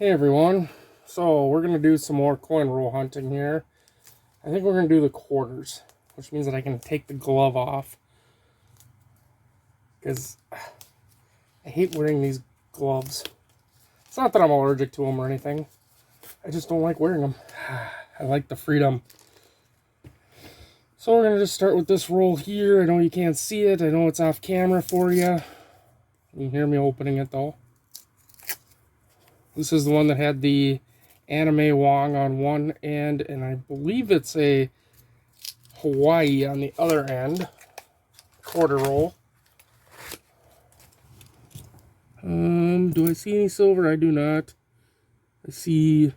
Hey everyone, so we're going to do some more coin roll hunting here. I think we're going to do the quarters, which means that I can take the glove off. Because I hate wearing these gloves. It's not that I'm allergic to them or anything. I just don't like wearing them. I like the freedom. So we're going to just start with this roll here. I know you can't see it. I know it's off camera for you. You can hear me opening it though. This is the one that had the Anime Wong on one end, and I believe it's a Hawaii on the other end. Quarter roll. Do I see any silver? I do not. I see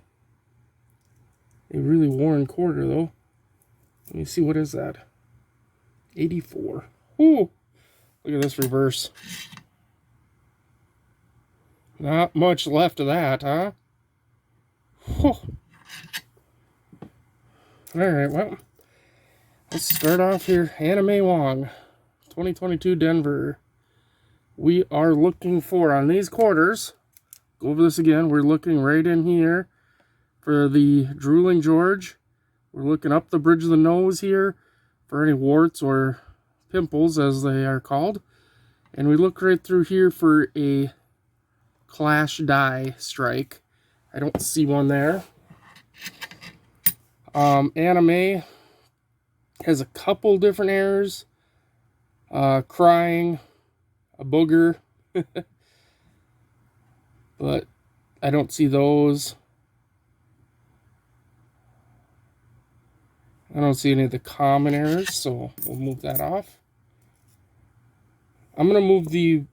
a really worn quarter though. Let me see, what is that? 84. Ooh, look at this reverse. Not much left of that, huh? Whew. Alright, well, let's start off here. Anime Wong, 2022 Denver. We are looking for, on these quarters, go over this again, we're looking right in here for the Drooling George. We're looking up the bridge of the nose here for any warts or pimples, as they are called. And we look right through here for a Clash die strike. I don't see one there. Anime has a couple different errors. Crying, a booger. But I don't see those. I don't see any of the common errors, so we'll move that off. I'm going to move the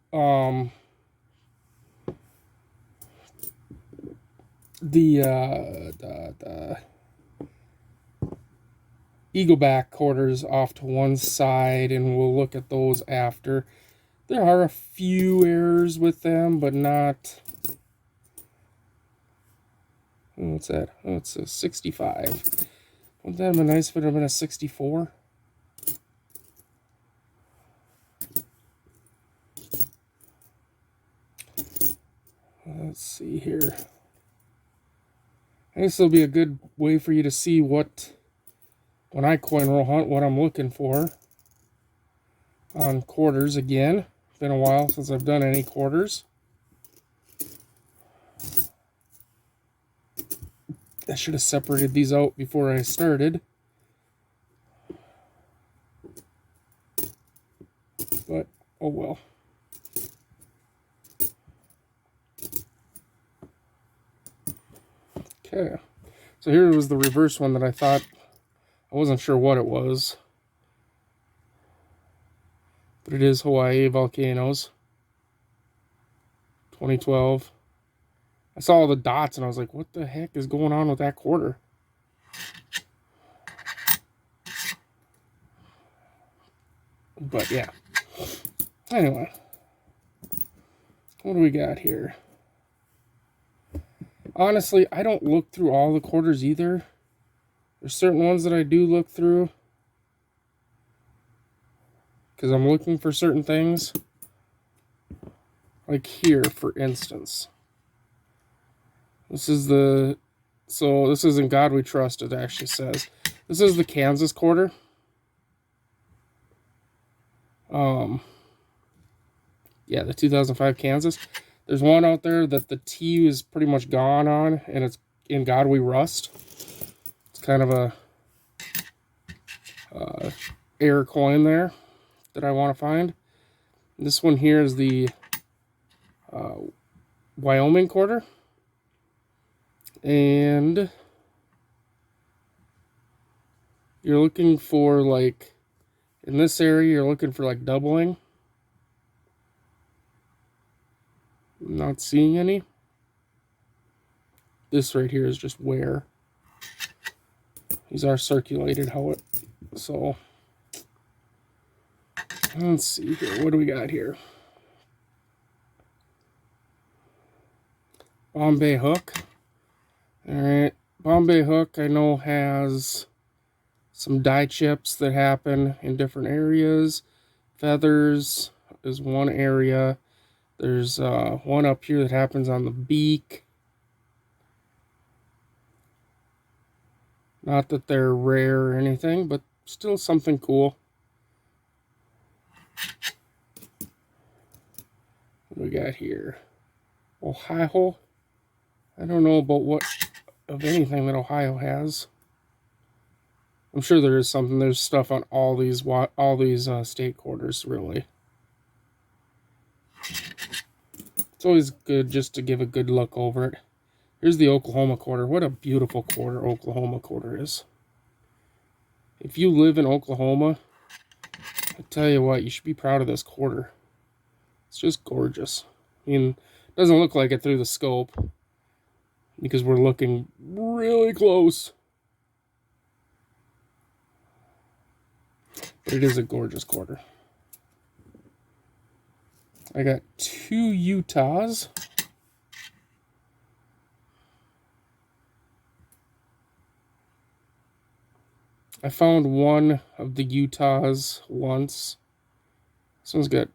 Eagleback quarters off to one side, and we'll look at those after. There are a few errors with them, but not... What's that? Oh, it's a 65. Wouldn't that have been nice if it had been a 64? Let's see here. I guess it'll be a good way for you to see what, when I coin roll hunt, what I'm looking for on quarters again. Been a while since I've done any quarters. I should have separated these out before I started. But, oh well. Okay. So here was the reverse one that I thought, I wasn't sure what it was. But it is Hawaii Volcanoes. 2012. I saw all the dots and I was like, what the heck is going on with that quarter? But yeah. Anyway. What do we got here? Honestly, I don't look through all the quarters either. There's certain ones that I do look through, because I'm looking for certain things. Like here, for instance. This is the... So, this is In God We Trust, it actually says. This is the Kansas quarter. Yeah, the 2005 Kansas. There's one out there that the T is pretty much gone on, and it's In God We Rust. It's kind of a air coin there that I want to find. This one here is the Wyoming quarter. And you're looking for, like, in this area, you're looking for, like, doubling. I'm not seeing any. This right here is just wear. These are circulated, so let's see here. What do we got here? Bombay Hook. Alright, Bombay Hook I know has some die chips that happen in different areas. Feathers is one area. There's one up here that happens on the beak. Not that they're rare or anything, but still something cool. What do we got here? Ohio. I don't know about what of anything that Ohio has. I'm sure there is something. There's stuff on all these state quarters, really. It's always good just to give a good look over it. Here's the Oklahoma quarter. What a beautiful quarter Oklahoma quarter is. If you live in Oklahoma, I tell you what, you should be proud of this quarter. It's just gorgeous. I mean, it doesn't look like it through the scope because we're looking really close. But it is a gorgeous quarter. I got 2 Utahs. I found one of the Utahs once. This one's got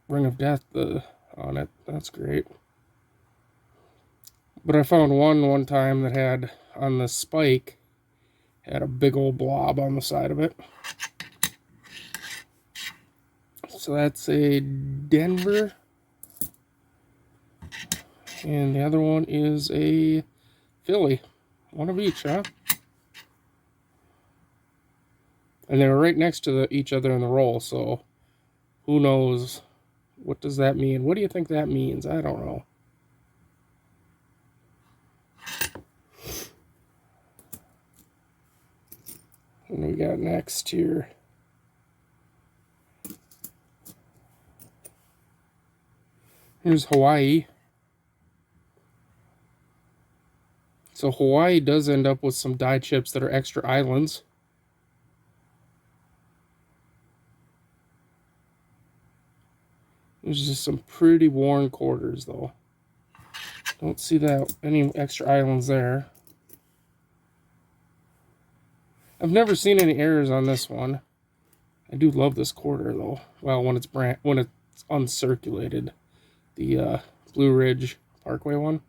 Ring of Death on it. That's great. But I found one time that had, on the spike, had a big old blob on the side of it. So that's a Denver. And the other one is a Philly. One of each, huh? And they were right next to each other in the roll, so who knows? What does that mean? What do you think that means? I don't know. What do we got next here? Here's Hawaii. So Hawaii does end up with some die chips that are extra islands. There's just some pretty worn quarters, though. Don't see that any extra islands there. I've never seen any errors on this one. I do love this quarter, though. Well, when it's uncirculated, the Blue Ridge Parkway one.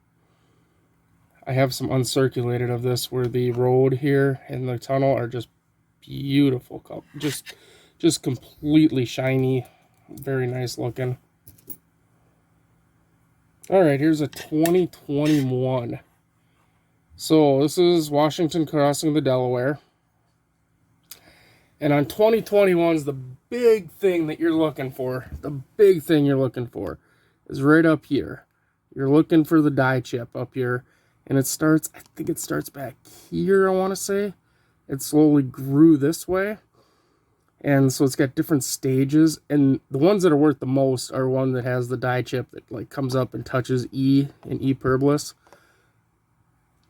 I have some uncirculated of this where the road here and the tunnel are just beautiful. Just completely shiny. Very nice looking. All right, here's a 2021. So this is Washington crossing the Delaware. And on 2021's, the big thing that you're looking for, is right up here. You're looking for the die chip up here. And it starts, I think it starts back here, I want to say. It slowly grew this way. And so it's got different stages. And the ones that are worth the most are one that has the die chip that like comes up and touches E in E Periblis.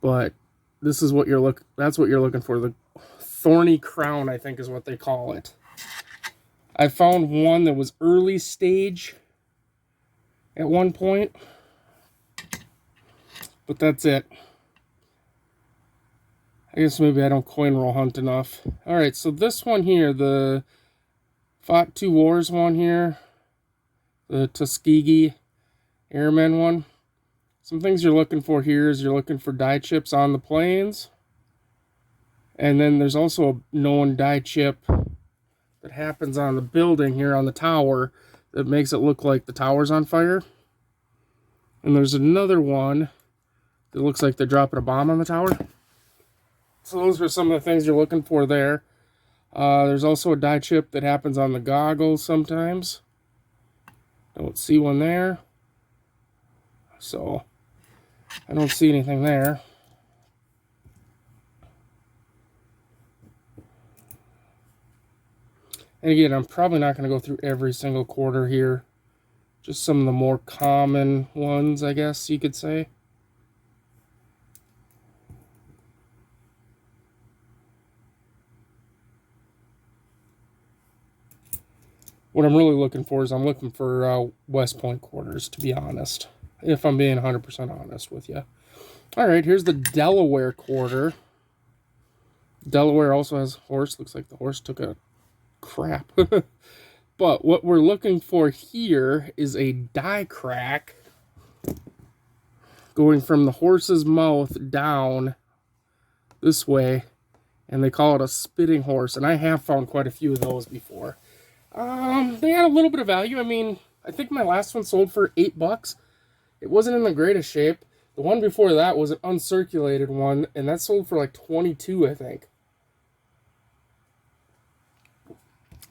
But this is what that's what you're looking for. The Thorny Crown, I think is what they call it. I found one that was early stage at one point. But that's it. I guess maybe I don't coin roll hunt enough. Alright, so this one here, the Fought 2 Wars one here, the Tuskegee Airmen one. Some things you're looking for here is you're looking for die chips on the planes. And then there's also a known die chip that happens on the building here on the tower that makes it look like the tower's on fire. And there's another one that looks like they're dropping a bomb on the tower. So those are some of the things you're looking for there. There's also a die chip that happens on the goggles sometimes. Don't see one there. So I don't see anything there. And again, I'm probably not going to go through every single quarter here. Just some of the more common ones, I guess you could say. What I'm really looking for is I'm looking for West Point quarters, to be honest. If I'm being 100% honest with you. Alright, here's the Delaware quarter. Delaware also has a horse. Looks like the horse took a crap. But what we're looking for here is a die crack going from the horse's mouth down this way, and they call it a spitting horse, and I have found quite a few of those before. They had a little bit of value. I mean, I think my last one sold for $8. It wasn't in the greatest shape. The one before that was an uncirculated one, and that sold for like 22, I think.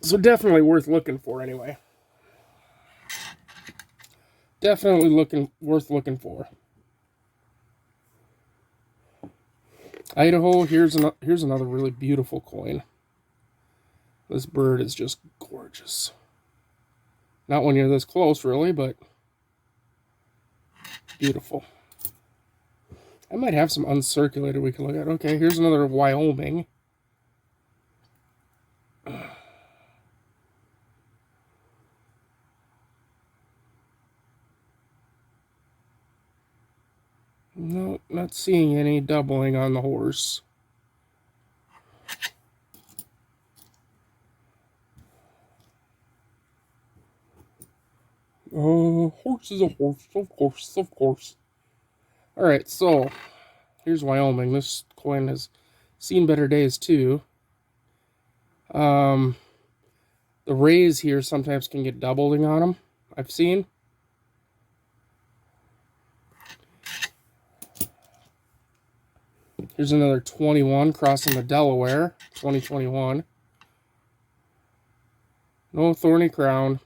So definitely worth looking for anyway. Definitely worth looking for. Idaho, here's another really beautiful coin. This bird is just gorgeous. Not when you're this close, really, but beautiful. I might have some uncirculated we can look at. Okay, here's another Wyoming. No, not seeing any doubling on the horse. Horse is a horse, of course, of course. Alright, so here's Wyoming. This coin has seen better days too. The rays here sometimes can get doubling on them, I've seen. Here's another 21 crossing the Delaware, 2021. No thorny crown.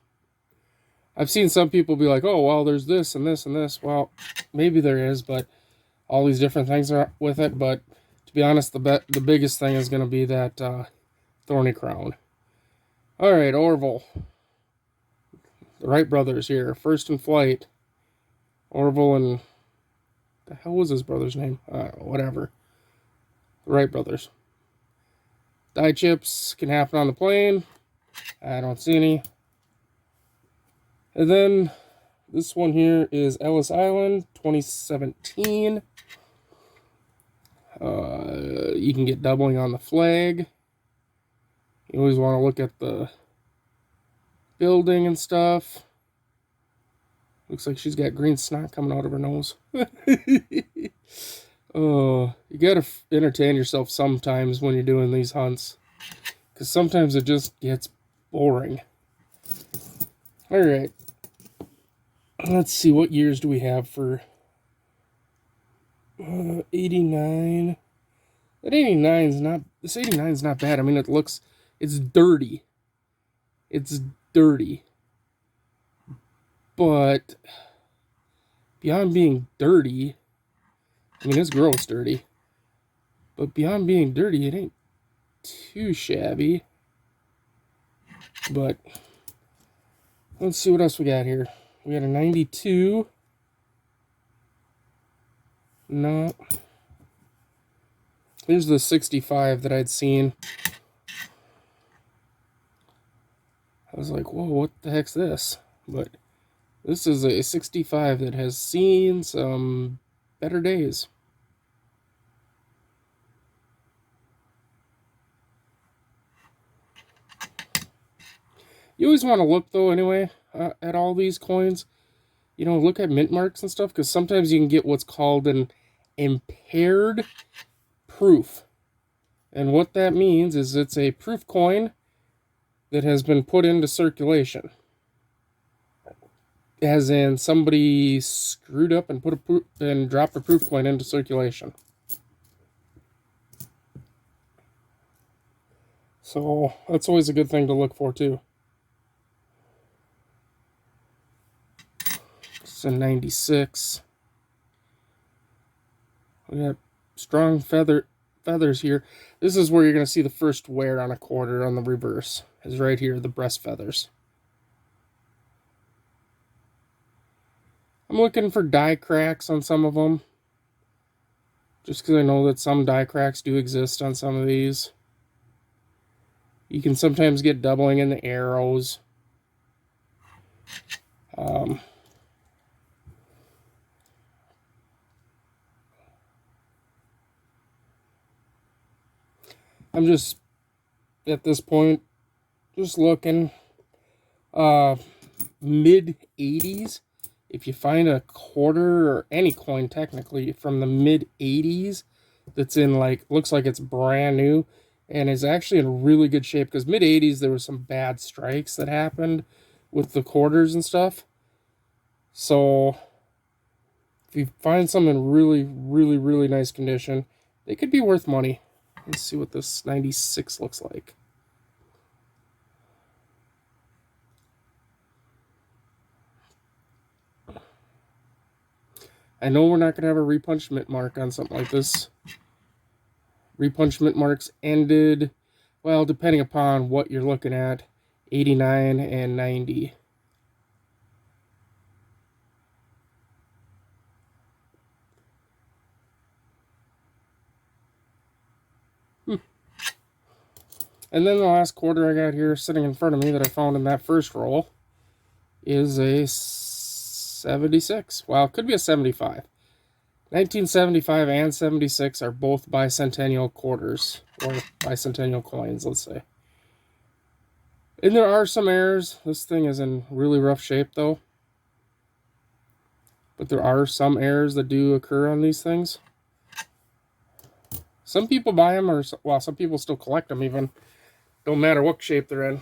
I've seen some people be like, oh, well, there's this and this and this. Well, maybe there is, but all these different things are with it. But to be honest, the biggest thing is going to be that thorny crown. All right, Orville. The Wright brothers here. First in Flight. Orville and... the hell was his brother's name? Whatever. The Wright brothers. Die chips can happen on the plane. I don't see any. And then this one here is Ellis Island, 2017. You can get doubling on the flag. You always want to look at the building and stuff. Looks like she's got green snot coming out of her nose. Oh, you gotta entertain yourself sometimes when you're doing these hunts, because sometimes it just gets boring. Alright, let's see, what years do we have for 89? That 89's not, this 89's not bad. I mean, it's dirty. It's dirty. But beyond being dirty, I mean, it's gross dirty. But beyond being dirty, it ain't too shabby. But let's see what else we got here. We got a 92. No. Here's the 65 that I'd seen. I was like, whoa, what the heck's this? But this is a 65 that has seen some better days. You always want to look, though, anyway, at all these coins. You know, look at mint marks and stuff, because sometimes you can get what's called an impaired proof. And what that means is it's a proof coin that has been put into circulation. As in, somebody screwed up and dropped a proof coin into circulation. So that's always a good thing to look for too. It's a 96. We got strong feathers here. This is where you're going to see the first wear on a quarter on the reverse. Is right here, the breast feathers. I'm looking for die cracks on some of them. Just because I know that some die cracks do exist on some of these. You can sometimes get doubling in the arrows. I'm just, at this point, just looking. Mid-80s. If you find a quarter or any coin technically from the mid-80s, that's in like, looks like it's brand new and is actually in really good shape, because mid 80s there was some bad strikes that happened with the quarters and stuff. So if you find some in really, really, really nice condition, they could be worth money. Let's see what this 96 looks like. I know we're not going to have a repunchment mark on something like this. Repunchment marks ended, well, depending upon what you're looking at, 89 and 90. And then the last quarter I got here sitting in front of me that I found in that first roll is a 76. Well, it could be a 75. 1975 and 76 are both bicentennial quarters, or bicentennial coins, let's say. And there are some errors. This thing is in really rough shape, though. But there are some errors that do occur on these things. Some people buy them, or, well, some people still collect them even. Don't matter what shape they're in.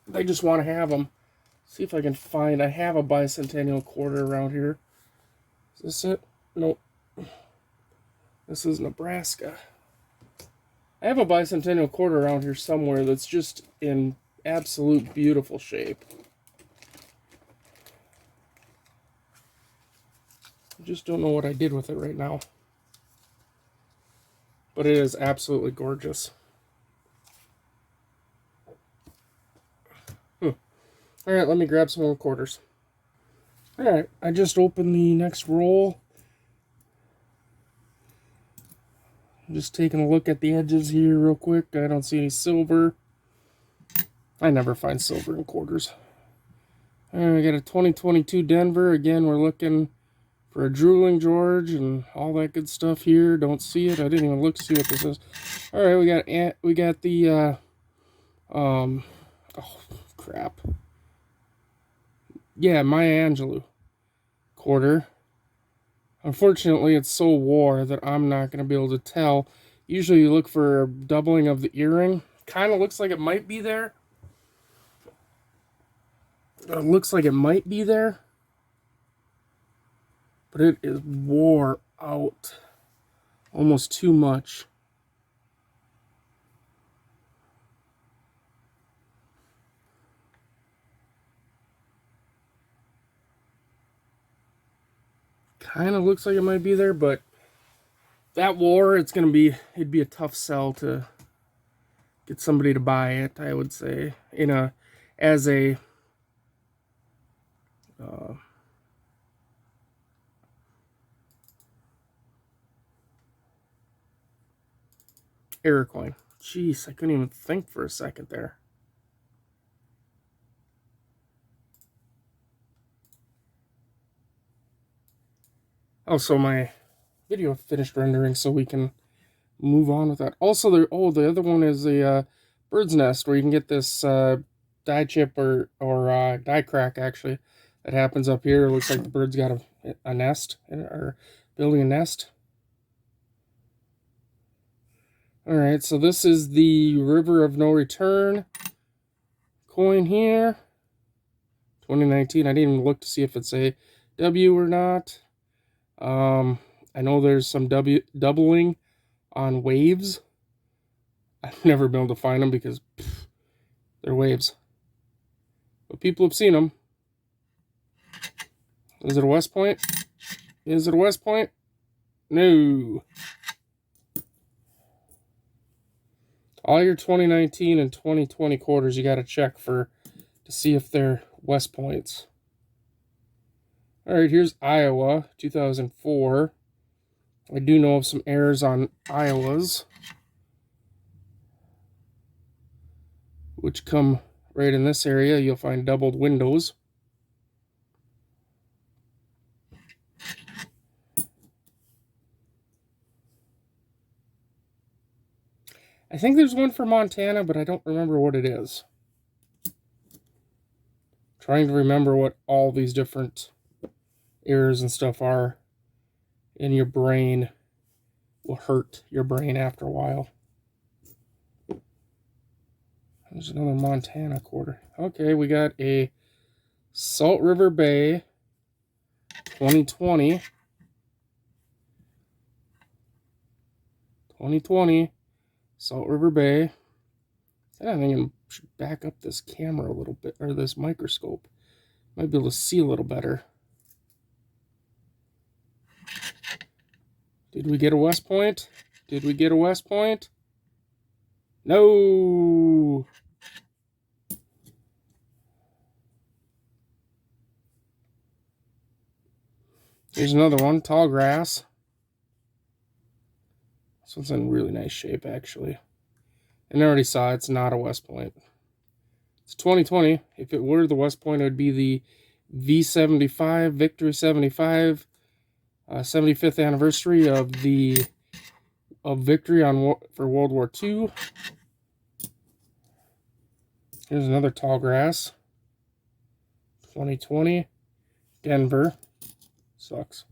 They just want to have them. See if I can find, I have a bicentennial quarter around here. Is this it? Nope. This is Nebraska. I have a bicentennial quarter around here somewhere that's just in absolute beautiful shape. I just don't know what I did with it right now. But it is absolutely gorgeous. Alright, let me grab some more quarters. Alright, I just opened the next roll. I'm just taking a look at the edges here real quick. I don't see any silver. I never find silver in quarters. Alright, we got a 2022 Denver. Again, we're looking for a Drooling George and all that good stuff here. Don't see it. I didn't even look to see what this is. Alright, we got the oh crap. Yeah, Maya Angelou quarter. Unfortunately, it's so wore that I'm not going to be able to tell. Usually you look for a doubling of the earring. Kind of looks like it might be there. It looks like it might be there. But it is wore out. Almost too much. Kind of looks like it might be there, but that war, it'd be a tough sell to get somebody to buy it, I would say, as a error coin. Jeez, I couldn't even think for a second there. Oh, so my video finished rendering, so we can move on with that. Also, the other one is a bird's nest, where you can get this die chip or die crack, actually, that happens up here. It looks like the bird's got a nest, or building a nest. Alright, so this is the River of No Return coin here. 2019. I didn't even look to see if it's a W or not. I know there's some doubling on waves. I've never been able to find them because they're waves. But people have seen them. Is it a West Point? Is it a West Point? No. All your 2019 and 2020 quarters, you got to check to see if they're West Points. All right, here's Iowa, 2004. I do know of some errors on Iowas, which come right in this area. You'll find doubled windows. I think there's one for Montana, but I don't remember what it is. Trying to remember what all these different errors and stuff are in your brain. will hurt your brain after a while. There's another Montana quarter. Okay, we got a Salt River Bay 2020. 2020 Salt River Bay. I think I should back up this camera a little bit, or this microscope. Might be able to see a little better. Did we get a West Point? Did we get a West Point? No! Here's another one, tall grass. This one's in really nice shape, actually. And I already saw it's not a West Point. It's 2020. If it were the West Point, it would be the V75 Victory 75 75th anniversary of victory for World War II. Here's another tall grass. 2020 Denver. Sucks.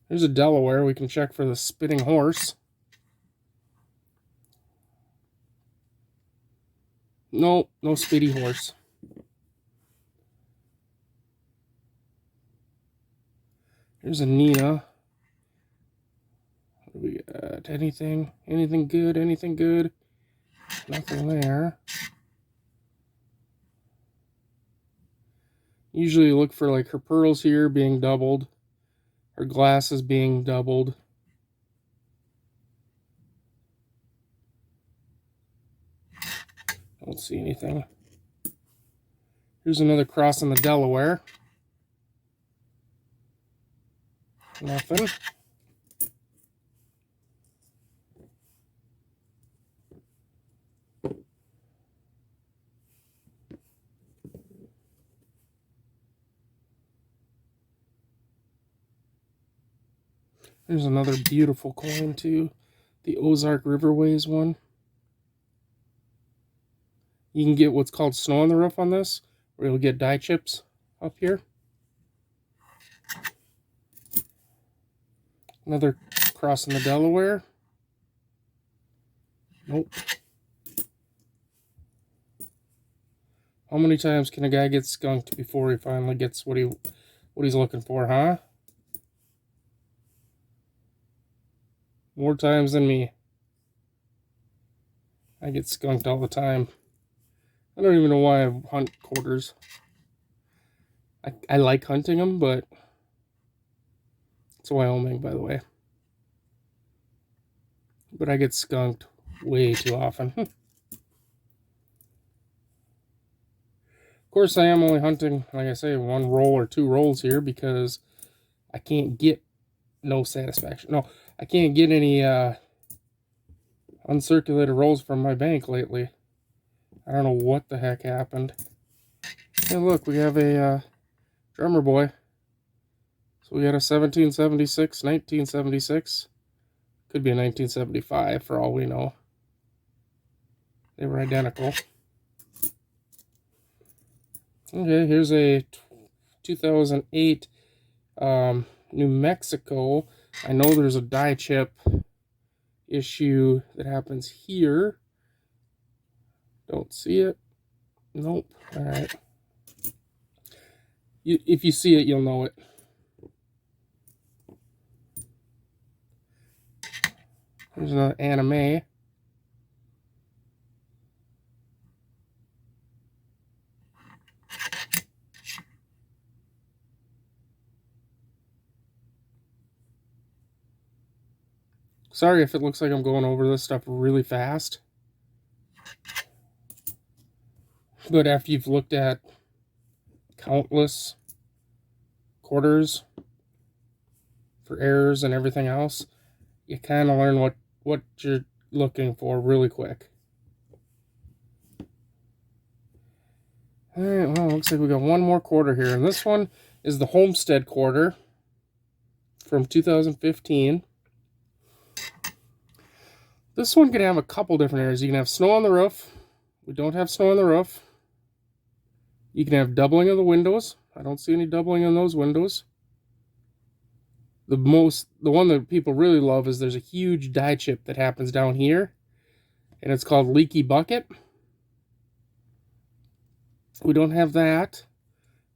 Here's a Delaware. We can check for the spitting horse. No spitty horse. Here's a Nina. What do we got? Anything good? Anything good? Nothing there. Usually look for like her pearls here being doubled. Her glasses being doubled. Don't see anything. Here's another cross in the Delaware. Nothing. There's another beautiful coin too. The Ozark Riverways one. You can get what's called snow on the roof on this, where you'll get die chips up here. Another cross in the Delaware. Nope. How many times can a guy get skunked before he finally gets what he's looking for, huh? More times than me. I get skunked all the time. I don't even know why I hunt quarters. I like hunting them, but it's Wyoming, by the way. But I get skunked way too often. Of course, I am only hunting, like I say, one roll or two rolls here because I can't get no satisfaction. No, I can't get any uncirculated rolls from my bank lately. I don't know what the heck happened. Hey, look, we have a drummer boy. So we got a 1776, 1976. Could be a 1975 for all we know. They were identical. Okay, here's a 2008 New Mexico. I know there's a die chip issue that happens here. Don't see it. Nope. All right. If you see it, you'll know it. There's another anime. Sorry if it looks like I'm going over this stuff really fast. But after you've looked at countless quarters for errors and everything else, you kind of learn what you're looking for really quick. Alright, well, looks like we got one more quarter here. And this one is the Homestead quarter from 2015. This one can have a couple different areas. You can have snow on the roof. We don't have snow on the roof. You can have doubling of the windows. I don't see any doubling on those windows. The one that people really love is there's a huge die chip that happens down here, and it's called Leaky Bucket. We don't have that.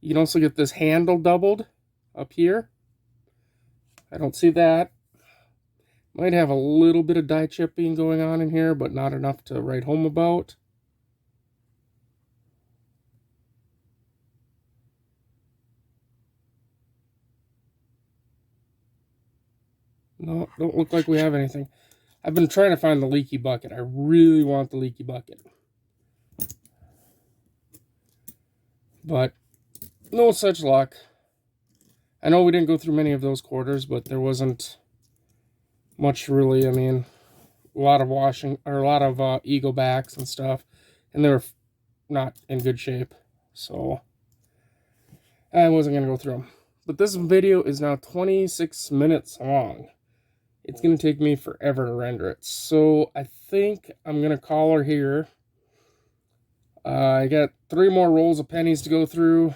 You can also get this handle doubled up here. I don't see that. Might have a little bit of die chipping going on in here, but not enough to write home about. No, don't look like we have anything. I've been trying to find the Leaky Bucket. I really want the Leaky Bucket. But no such luck. I know we didn't go through many of those quarters, but there wasn't much really. I mean, a lot of washing, or a lot of Eagle backs and stuff, and they were not in good shape. So I wasn't going to go through them. But this video is now 26 minutes long. It's going to take me forever to render it. So I think I'm going to call her here. I got 3 more rolls of pennies to go through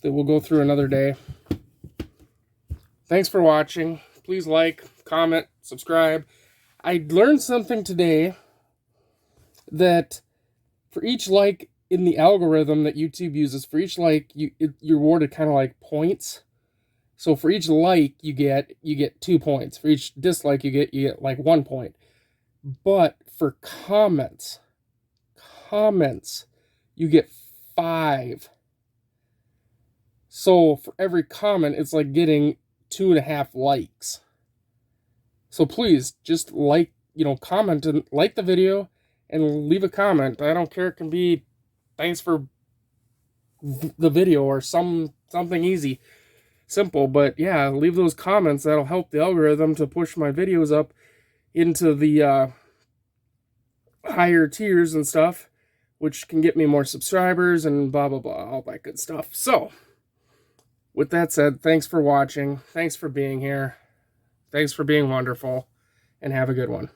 that we'll go through another day. Thanks for watching. Please like, comment, subscribe. I learned something today that for each like in the algorithm that YouTube uses, for each like, you're awarded kind of like points. So for each like you get 2 points. For each dislike you get like 1 point. But for comments, you get 5. So for every comment, it's like getting 2.5 likes. So please just like, comment and like the video and leave a comment. I don't care. It can be thanks for the video or something easy. Simple, but yeah, leave those comments. That'll help the algorithm to push my videos up into the higher tiers and stuff, which can get me more subscribers and blah, blah, blah, all that good stuff. So, with that said, thanks for watching. Thanks for being here. Thanks for being wonderful, and have a good one.